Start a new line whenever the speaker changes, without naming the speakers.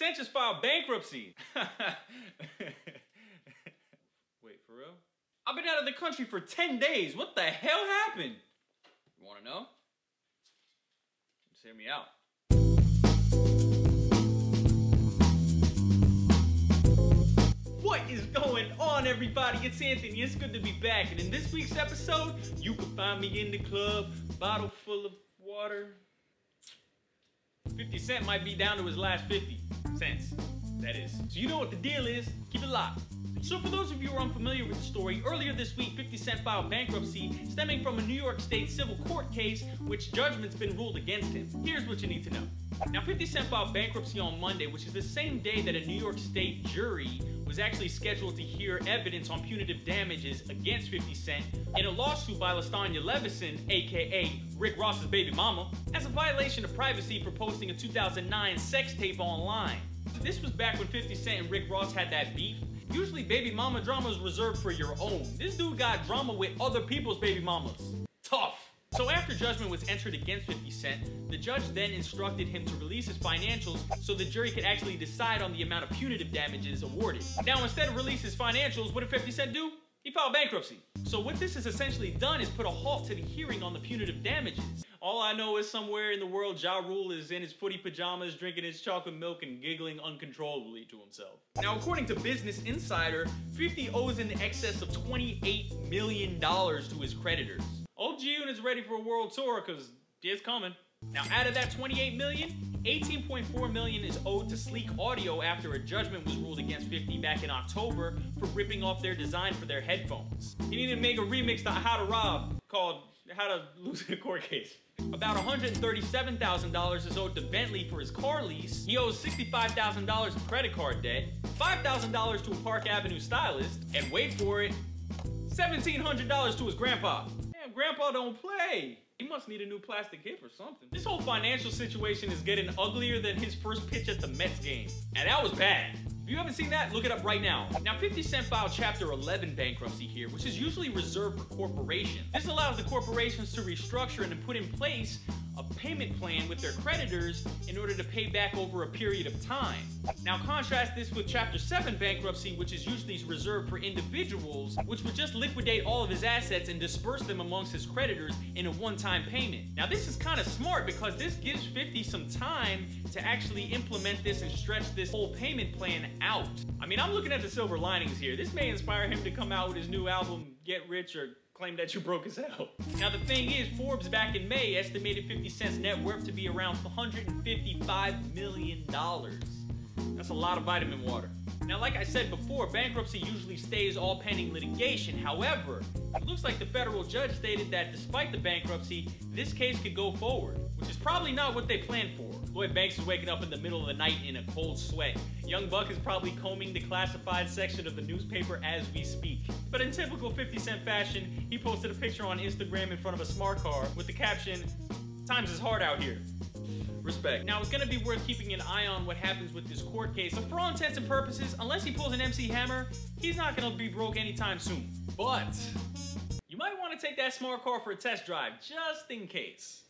Cent just filed bankruptcy. Wait, for real? I've been out of the country for 10 days. What the hell happened? You wanna know? Just hear me out. What is going on, everybody? It's Anthony. It's good to be back. And in this week's episode, you can find me in the club, bottle full of water. 50 Cent might be down to his last 50 cents, that is. So you know what the deal is. Keep it locked. So for those of you who are unfamiliar with the story, earlier this week, 50 Cent filed bankruptcy stemming from a New York State civil court case which judgment's been ruled against him. Here's what you need to know. Now, 50 Cent filed bankruptcy on Monday, which is the same day that a New York State jury was actually scheduled to hear evidence on punitive damages against 50 Cent in a lawsuit by LaStanya Levison, aka Rick Ross's baby mama, as a violation of privacy for posting a 2009 sex tape online. This was back when 50 Cent and Rick Ross had that beef. Usually baby mama drama is reserved for your own. This dude got drama with other people's baby mamas. Tough. So after judgment was entered against 50 Cent, the judge then instructed him to release his financials so the jury could actually decide on the amount of punitive damages awarded. Now, instead of release his financials, what did 50 Cent do? He filed bankruptcy. So what this has essentially done is put a halt to the hearing on the punitive damages. All I know is somewhere in the world, Ja Rule is in his footy pajamas, drinking his chocolate milk and giggling uncontrollably to himself. Now, according to Business Insider, 50 owes in excess of $28 million to his creditors. OG Unit's ready for a world tour because it's coming. Now, out of that $28 million, $18.4 million is owed to Sleek Audio after a judgment was ruled against 50 back in October for ripping off their design for their headphones. He needed to make a remix to How to Rob called How to Lose in a Court Case. About $137,000 is owed to Bentley for his car lease. He owes $65,000 in credit card debt, $5,000 to a Park Avenue stylist, and wait for it, $1,700 to his grandpa. Damn, grandpa don't play. He must need a new plastic hip or something. This whole financial situation is getting uglier than his first pitch at the Mets game. And that was bad. If you haven't seen that, look it up right now. Now, 50 Cent filed Chapter 11 bankruptcy here, which is usually reserved for corporations. This allows the corporations to restructure and to put in place a payment plan with their creditors in order to pay back over a period of time. Now, contrast this with Chapter 7 bankruptcy, which is usually reserved for individuals, which would just liquidate all of his assets and disperse them amongst his creditors in a one-time payment. Now, this is kind of smart because this gives 50 some time to actually implement this and stretch this whole payment plan out. I mean, I'm looking at the silver linings here. This may inspire him to come out with his new album, Get Rich or Claim That You Broke As Hell. Now, the thing is, Forbes back in May estimated 50 Cent's net worth to be around $155 million. That's a lot of vitamin water. Now, like I said before, bankruptcy usually stays all pending litigation. However, it looks like the federal judge stated that despite the bankruptcy, this case could go forward, which is probably not what they planned for. Lloyd Banks is waking up in the middle of the night in a cold sweat. Young Buck is probably combing the classified section of the newspaper as we speak. But in typical 50 Cent fashion, he posted a picture on Instagram in front of a smart car with the caption, "Times is hard out here. Respect." Now, it's gonna be worth keeping an eye on what happens with this court case, but for all intents and purposes, unless he pulls an MC Hammer, he's not gonna be broke anytime soon. But you might want to take that smart car for a test drive, just in case.